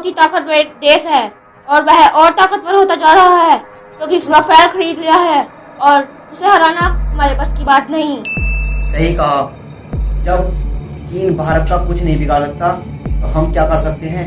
बहुत ही ताकतवर देश है और वह और ताकतवर होता जा रहा है क्योंकि उसने राफेल खरीद लिया है और उसे हराना हमारे बस की बात नहीं। सही कहा। जब चीन भारत का कुछ नहीं बिगाड़ सकता तो हम क्या कर सकते हैं?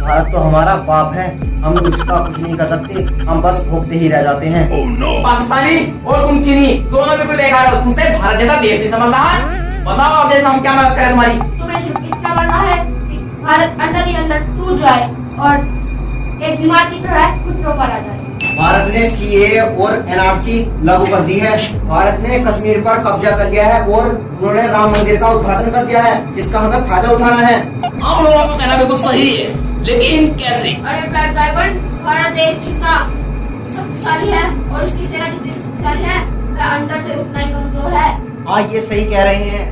भारत तो हमारा बाप है, हम उसका कुछ नहीं कर सकते, हम बस भोगते ही रह जाते हैं। पाकिस्तानी और तुम चीनी दोनों में कोई बेकार हो, तुमसे भारत जैसा देश नहीं समझ रहा है। बताओ आप जैसा हम क्या मदद करें तुम्हारी। तुम्हें सिर्फ इतना करना है कि भारत अंदर ही अंदर टूट जाए और एक बीमार की तरह घुटनों पर आ जाए। भारत ने सीएए और एनआरसी लागू कर दी है। भारत ने कश्मीर पर कब्जा कर लिया है और उन्होंने राम मंदिर का उद्घाटन कर दिया है, जिसका हमें फायदा उठाना है। आप लोगों को कहना बिल्कुल सही है, लेकिन कैसे? अरे ब्लैक डायमंड, भारत देश जितना शक्तिशाली है और उसकी सेना जितनी शक्तिशाली है वह अंदर से उतना ही कमजोर है। हाँ, ये सही कह रहे हैं।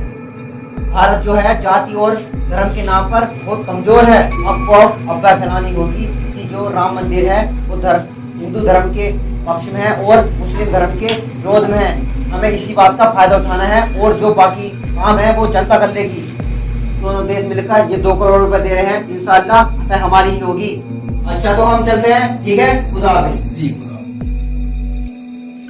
भारत जो है जाति और धर्म के नाम पर बहुत कमजोर है। आपको अफवाह फैलानी होगी कि जो राम मंदिर है वो हिंदू धर्म के पक्ष में है और मुस्लिम धर्म के विरोध में है। हमें इसी बात का फायदा उठाना है और जो बाकी काम है वो जनता कर लेगी। दोनों देश मिलकर ये 2 करोड़ रुपए दे रहे हैं, इंशाअल्लाह फतह हमारी ही होगी। अच्छा, तो हम चलते हैं, ठीक है? खुदा हाफिज़। जी खुदा।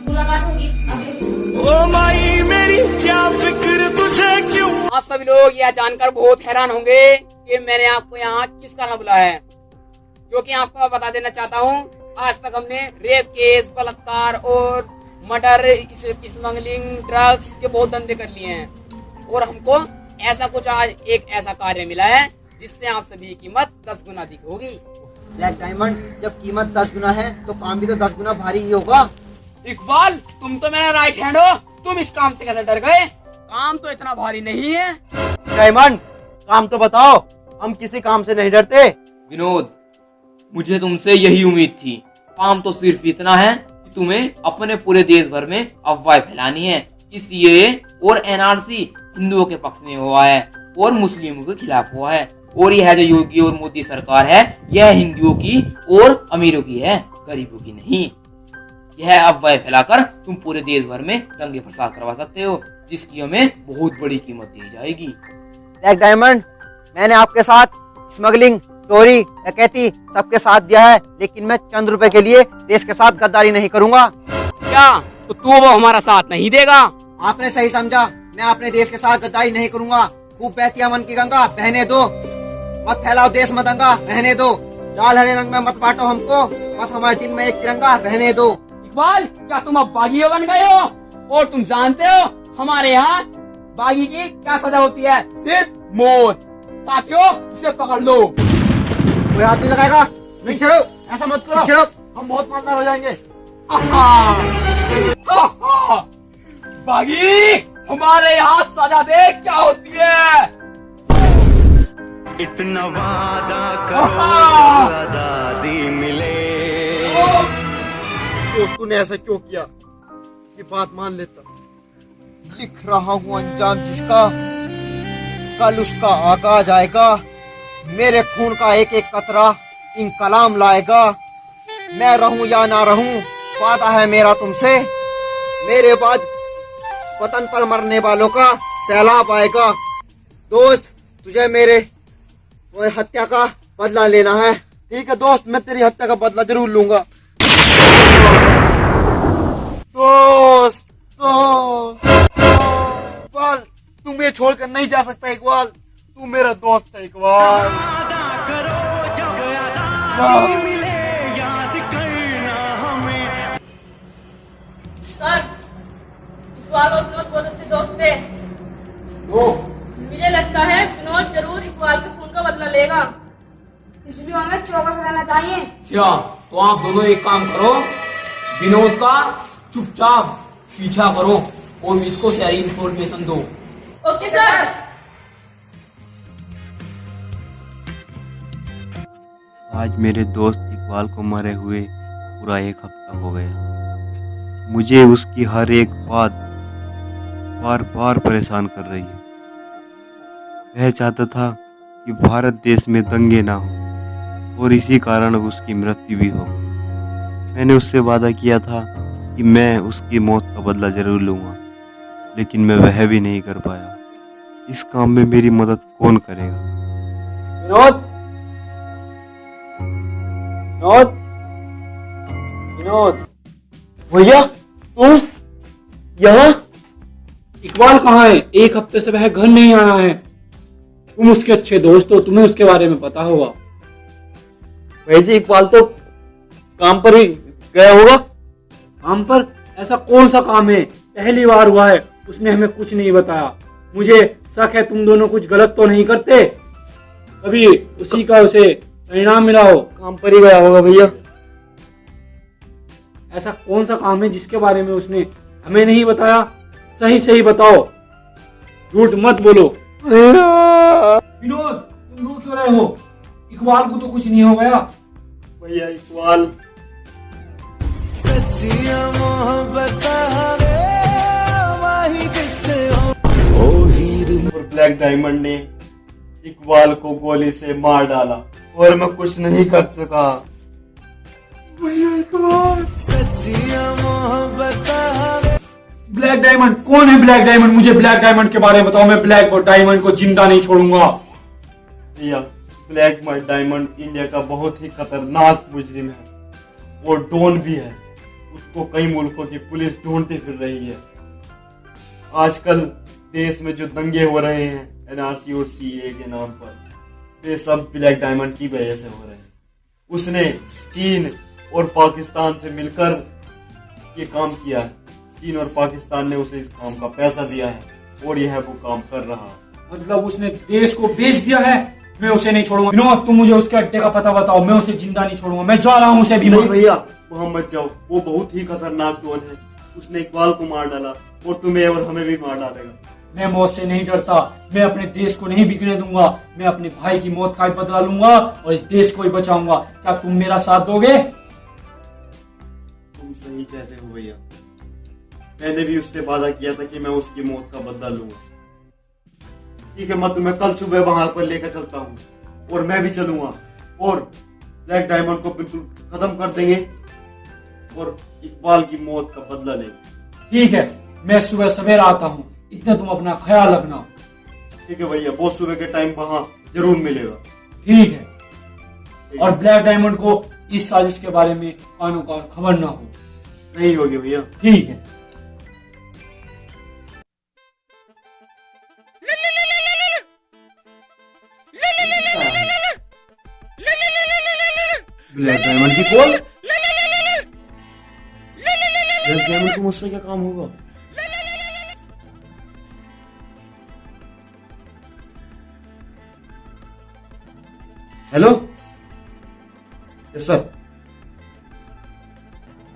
मुलाकात होगी अगले ओ माई मेरी क्या फिक्र तुझे क्यों। आप सभी लोग यह जानकर बहुत हैरान होंगे कि मैंने आपको यहाँ किस कारण बुलाया है, जो कि आपको मैं बता देना चाहता हूँ। आज तक हमने रेप केस, बलात्कार और मर्डर, स्मगलिंग, ड्रग्स के बहुत धंधे कर लिए हैं और हमको ऐसा कुछ आज एक ऐसा कार्य मिला है जिससे आप सभी की कीमत 10 गुना अधिक होगी। ब्लैक डायमंड, जब कीमत 10 गुना है तो काम भी तो 10 गुना भारी ही होगा। इकबाल, तुम तो मेरा राइट हैंड हो, तुम इस काम से कैसे डर गए? काम तो इतना भारी नहीं है। डायमंड, काम तो बताओ, हम किसी काम से नहीं डरते। विनोद, मुझे तुमसे यही उम्मीद थी। काम तो सिर्फ इतना है कि तुम्हें अपने पूरे देश भर में अफवाह फैलानी है कि सीएए और एनआरसी हिंदुओं के पक्ष में हुआ है और मुस्लिमों के खिलाफ हुआ है और यह जो योगी और मोदी सरकार है यह हिंदुओं की और अमीरों की है, गरीबों की नहीं। यह अफवाह फैलाकर तुम पूरे देश भर में दंगे फसाद करवा सकते हो, जिसकी हमें बहुत बड़ी कीमत दी जाएगी। ब्लैक डायमंड, मैंने आपके साथ स्मगलिंग, चोरी, डकैती सबके साथ दिया है, लेकिन मैं चंद रुपए के लिए देश के साथ गद्दारी नहीं करूंगा। क्या तो तू वो हमारा साथ नहीं देगा? आपने सही समझा, मैं अपने देश के साथ गद्दारी नहीं करूंगा। खूब बहती है मन की गंगा, बहने दो। मत फैलाओ देश मतंगा, रहने दो। लाल हरे रंग में मत बांटो हमको, बस हमारे दिल में एक तिरंगा, रहने दो। इकबाल, क्या तुम अब बागी बन गए हो? और तुम जानते हो हमारे यहाँ बागी की क्या सजा होती है? सिर्फ मौत। साथियों, इसे पकड़ लो। कोई हाथ नहीं लगाएगा। नहीं, चलो, ऐसा मत करो, चलो, हम बहुत मालदार हो जाएंगे। बागी, हमारे यहाँ सजा दे क्या होती है? इतना वादा करो आजादी मिले। दोस्तों ने ऐसा क्यों किया? ये बात मान लेता। लिख रहा हूँ अंजाम जिसका, कल उसका आगाज आएगा। मेरे खून का एक एक कतरा इंकलाम लाएगा। मैं रहूं या ना रहूं, वादा है मेरा तुमसे। मेरे बाद वतन पर मरने वालों का सैलाब आएगा। दोस्त, तुझे मेरे हत्या का बदला लेना है। ठीक है दोस्त, मैं तेरी हत्या का बदला जरूर लूंगा। दोस्त, इकबाल, तुम ये छोड़कर नहीं जा सकता। इकबाल, तू मेरा दोस्त है। इकबाल, सर, इकबाल और विनोद बहुत अच्छे दोस्त थे। मुझे लगता है विनोद जरूर इकबाल के खून का बदला लेगा, इसलिए हमें चौकस रहना चाहिए। क्या तो आप दोनों एक काम करो, विनोद का चुपचाप पीछा करो और मुझको सारी इंफॉर्मेशन दो। Okay sir. आज मेरे दोस्त इकबाल को मरे हुए पूरा 1 हफ्ता हो गया। मुझे उसकी हर एक बात बार बार परेशान कर रही है। वह चाहता था कि भारत देश में दंगे ना हो और इसी कारण उसकी मृत्यु भी हो गई। मैंने उससे वादा किया था कि मैं उसकी मौत का बदला जरूर लूँगा, लेकिन मैं वह भी नहीं कर पाया। इस काम में मेरी मदद कौन करेगा? विनोद, विनोद, विनोद, भैया तुम यहाँ? इकबाल कहाँ है? एक हफ्ते से वह घर नहीं आया है। तुम उसके अच्छे दोस्त हो, तुम्हें उसके बारे में पता होगा। भाई जी इकबाल तो काम पर ही गया होगा। काम पर? ऐसा कौन सा काम है? पहली बार हुआ है, उसने हमें कुछ नहीं बताया। मुझे शक है तुम दोनों कुछ गलत तो नहीं करते, कभी उसी का उसे परिणाम मिला हो। काम पर ही गया होगा भैया। ऐसा कौन सा काम है जिसके बारे में उसने हमें नहीं बताया? सही सही बताओ, झूठ मत बोलो। विनोद, तुम रो क्यों रहे हो? इकबाल को तो कुछ नहीं हो गया। भैया इकबाल सच्चिया मोहब्बत माही कितने हो ओ हीर और ब्लैक डायमंड ने इकबाल को गोली से मार डाला और मैं कुछ नहीं कर सका। भैया इकबाल सच्चिया मोहब्बत ब्लैक डायमंड कौन है? ब्लैक डायमंड, मुझे ब्लैक डायमंड के बारे में बताओ। मैं ब्लैक डायमंड को जिंदा नहीं छोड़ूंगा। भैया ब्लैक डायमंड इंडिया का बहुत ही खतरनाक मुजरिम है और डॉन भी है। उसको कई मुल्कों की पुलिस ढूंढती फिर रही है। आजकल देश में जो दंगे हो रहे हैं एनआरसी और सीए के नाम पर, ये सब ब्लैक डायमंड की वजह से हो रहे हैं। उसने चीन और पाकिस्तान से मिलकर ये काम किया है। चीन और पाकिस्तान ने उसे इस काम का पैसा दिया है और यह वो काम कर रहा है। मतलब उसने देश को बेच दिया है। मैं उसे नहीं छोड़ूंगा। विनोद, तुम मुझे उसके अड्डे का पता बताओ, मैं उसे जिंदा नहीं छोड़ूंगा। मैं जा रहा हूँ उसे भी। नहीं भैया वहां मत जाओ, वो बहुत ही खतरनाक डॉन है। उसने इकबाल को मार डाला और तुम्हें और हमें भी मार डालेगा। मैं मौत से नहीं डरता। मैं अपने देश को नहीं बिकने दूंगा। मैं अपने भाई की मौत का बदला लूंगा और इस देश को ही बचाऊंगा। क्या तुम मेरा साथ दोगे? तुम सही कहते हो भैया। मैंने भी उससे वादा किया था कि मैं उसकी मौत का बदला लूंगा। ठीक है, मैं तुम्हें कल सुबह वहां पर लेकर चलता हूँ और मैं भी चलूंगा और ब्लैक डायमंड को बिल्कुल खत्म कर देंगे और इकबाल की मौत का बदला लेंगे। ठीक है, मैं सुबह सवेरा आता हूँ। इतना तुम अपना ख्याल रखना। ठीक है भैया, बहुत सुबह के टाइम वहां जरूर मिलेगा। ठीक है। और ब्लैक डायमंड को इस साजिश के बारे में कानों का खबर ना हो। नहीं होगी भैया। ठीक है। ब्लैक डायमंड की कॉल। ब्लैक डायमंड को मुझसे क्या काम होगा? Hello, yes sir.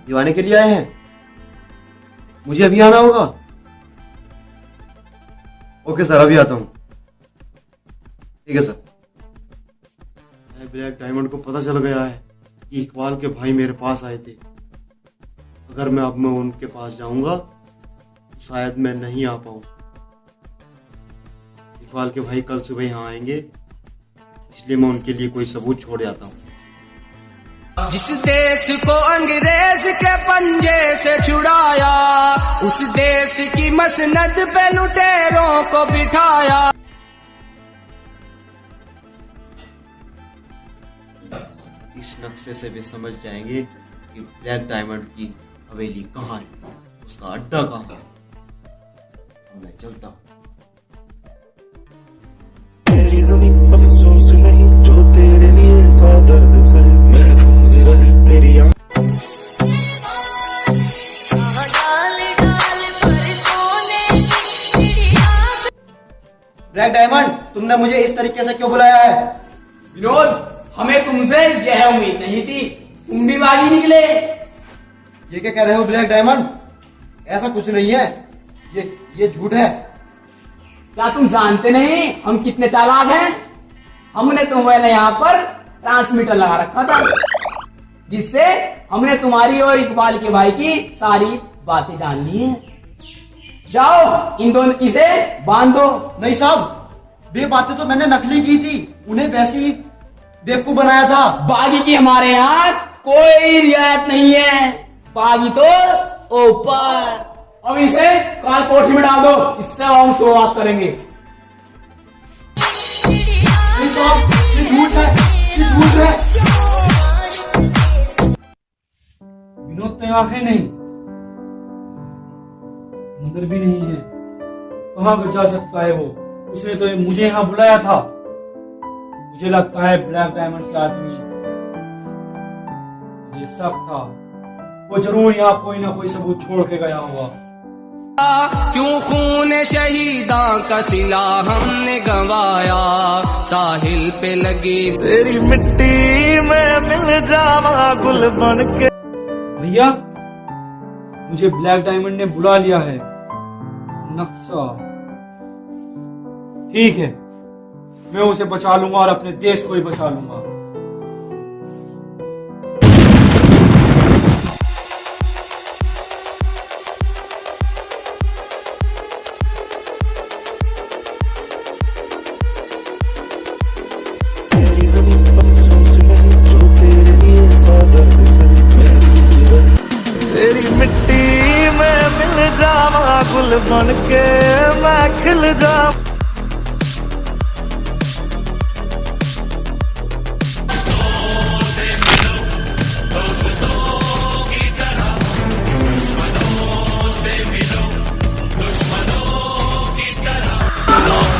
ये आने के लिए आए हैं? मुझे अभी आना होगा? ओके सर, अभी आता हूं। ठीक है सर। ब्लैक डायमंड को पता चल गया है कि इकबाल के भाई मेरे पास आए थे। अगर मैं उनके पास जाऊंगा तो शायद मैं नहीं आ पाऊं। इकबाल के भाई कल सुबह यहाँ आएंगे, इसलिए मैं उनके लिए कोई सबूत छोड़ आता हूँ। जिस देश को अंग्रेज के पंजे से छुड़ाया, उस देश की मसनद पे लुटेरों को बिठाया। इस नक्शे से वे समझ जाएंगे कि ब्लैक डायमंड की हवेली कहाँ है, उसका अड्डा कहाँ है। मैं चलता हूँ। तेरी ज़मीं अफसोस नहीं जो तेरे लिए सौ दर्द सहे, महफूज रहे तेरी ब्लैक डायमंड, तुमने मुझे इस तरीके से क्यों बुलाया है? विनोद, हमें तुमसे यह उम्मीद नहीं थी, तुम भी बागी निकले। ये क्या कह रहे हो ब्लैक डायमंड? ऐसा कुछ नहीं है, ये झूठ है। क्या तुम जानते नहीं हम कितने चालाक हैं? हमने तुम्हें यहाँ पर ट्रांसमीटर लगा रखा था, जिससे हमने तुम्हारी और इकबाल के भाई की सारी बातें जान ली हैं। जाओ इन दोनों की से बांधो। नहीं साहब, वे बातें तो मैंने नकली की थी, उन्हें वैसे ही बेवकूफ बनाया था। बागी की हमारे यहाँ कोई रियायत नहीं है, बागी तो ऊपर। अब इसे काल कोठरी में डाल दो, इससे हम शुरुआत करेंगे। नहीं साहब, ये झूठ है, ये झूठ है। विनोद तो यहाँ है नहीं, अंदर भी नहीं है। कहाँ पर जा सकता है वो? उसने तो मुझे यहाँ बुलाया था। मुझे लगता है ब्लैक डायमंड का आदमी, मुझे शक था, वो जरूर यहाँ कोई ना कोई सबूत छोड़ के गया होगा। क्यों खून शहीदा का सिला हमने गंवाया, साहिल पे लगी तेरी मिट्टी में मिल जावा गुल बन के। भैया, मुझे ब्लैक डायमंड ने बुला लिया है। नक्शा ठीक है, मैं उसे बचा लूंगा और अपने देश को ही बचा लूंगा। तेरी ज़मीं अफ़सोस नहीं जो तेरे लिए सौ दर्द सहे। महफूज रहे तेरी मिट्टी में मिल जावा गुल बन के मैं खिल जाऊं।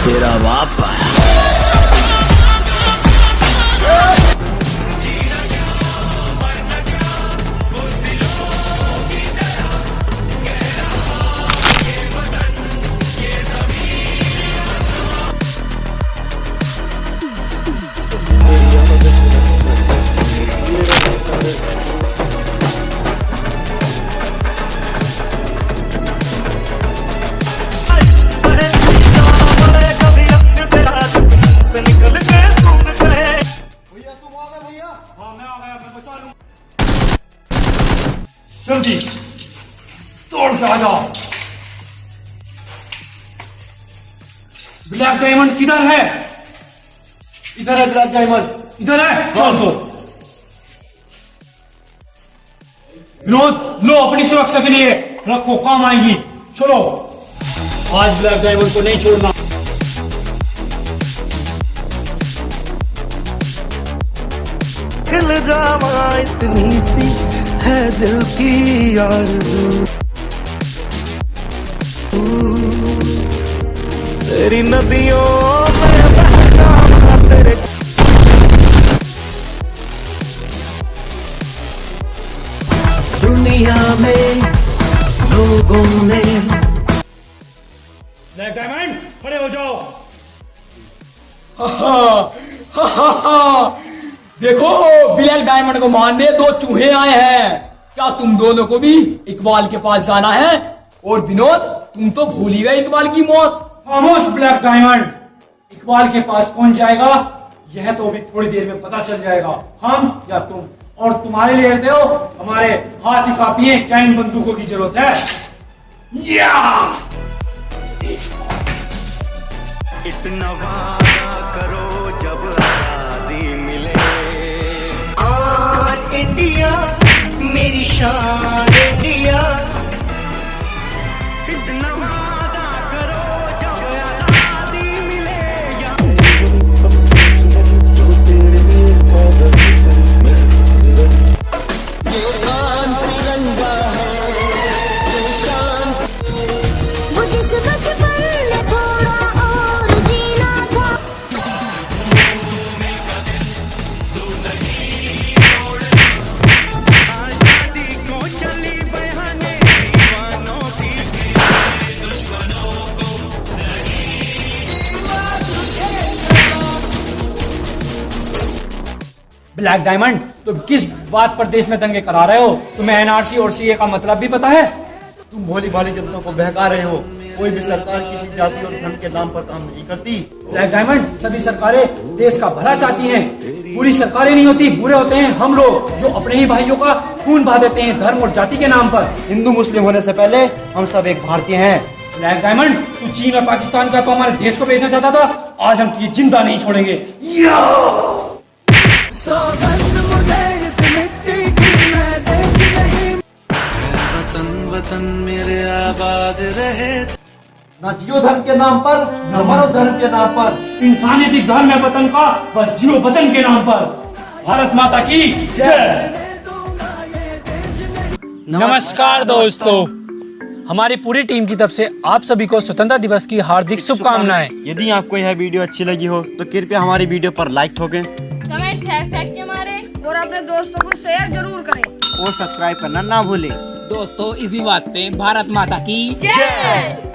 तेरा बाप जल्दी तोड़ के आ जाओ। ब्लैक डायमंड किधर है? इधर है ब्लैक डायमंड। इधर है, चल तो। विनोद, लो अपनी सुरक्षा के लिए रखो, काम आएगी। चलो, आज ब्लैक डायमंड को नहीं छोड़ना। खिल जावा इतनी सी है दिल की आरज़ू। तेरी नदियों में बहता तेरे दुनिया में लोगों ने। ब्लैक डायमंड, खड़े हो जाओ। देखो, ब्लैक डायमंड को मारने दो चूहे आए हैं। क्या तुम दोनों को भी इकबाल के पास जाना है? और विनोद, तुम तो भूल ही गए इकबाल की मौत। खामोश ब्लैक डायमंड, इकबाल के पास कौन जाएगा यह तो अभी थोड़ी देर में पता चल जाएगा, हम या तुम। और तुम्हारे लिए कहते हो, हमारे हाथ ही काफी है, क्या इन बंदूकों की जरूरत है? या! इतना वादा करो जब आजादी मिले। आज इंडिया मेरी शान इंडिया। इतना वादा करो जब आजादी मिले। अफ़सोस नहीं जो तेरे लिए सौ दर्द सहे। महफूज रहे ये शान तिरंगा है, ये शान। वो जिस बचपन में थोड़ा और जीना था। आजादी को चली बहाने दीवानों की। ब्लैक डायमंड, तुम किस बात पर देश में दंगे करा रहे हो? तुम्हें एनआरसी और सीए का मतलब भी पता है? तुम भोली भाली जनता को बहका रहे हो। कोई भी सरकार किसी जाति और धर्म के नाम पर काम नहीं करती। ब्लैक डायमंड, सभी सरकारें देश का भला चाहती हैं। पूरी सरकारें नहीं होती, बुरे होते हैं हम लोग जो अपने ही भाइयों का खून बहा देते हैं धर्म और जाति के नाम पर। हिंदू मुस्लिम होने से पहले हम सब एक भारतीय हैं। ब्लैक डायमंड, तू चीन और पाकिस्तान का तो हमारे देश को बेचना चाहता था, आज हम तुझे जिंदा नहीं छोड़ेंगे। वतन वतन मेरे आबाद रहे। ना जियो धर्म के नाम पर, न मरो धर्म के नाम पर। इंसानियत ही धर्म है वतन का, बस जियो वतन के नाम पर। भारत माता की जय। नमस्कार दोस्तों, हमारी पूरी टीम की तरफ से आप सभी को स्वतंत्रता दिवस की हार्दिक शुभकामनाएं। यदि आपको यह वीडियो अच्छी लगी हो तो कृपया हमारी वीडियो पर लाइक ठोकें कमेंट फेंक के मारे और अपने दोस्तों को शेयर जरूर करें। और सब्सक्राइब करना ना भूलें। दोस्तों इसी बात पे भारत माता की जय।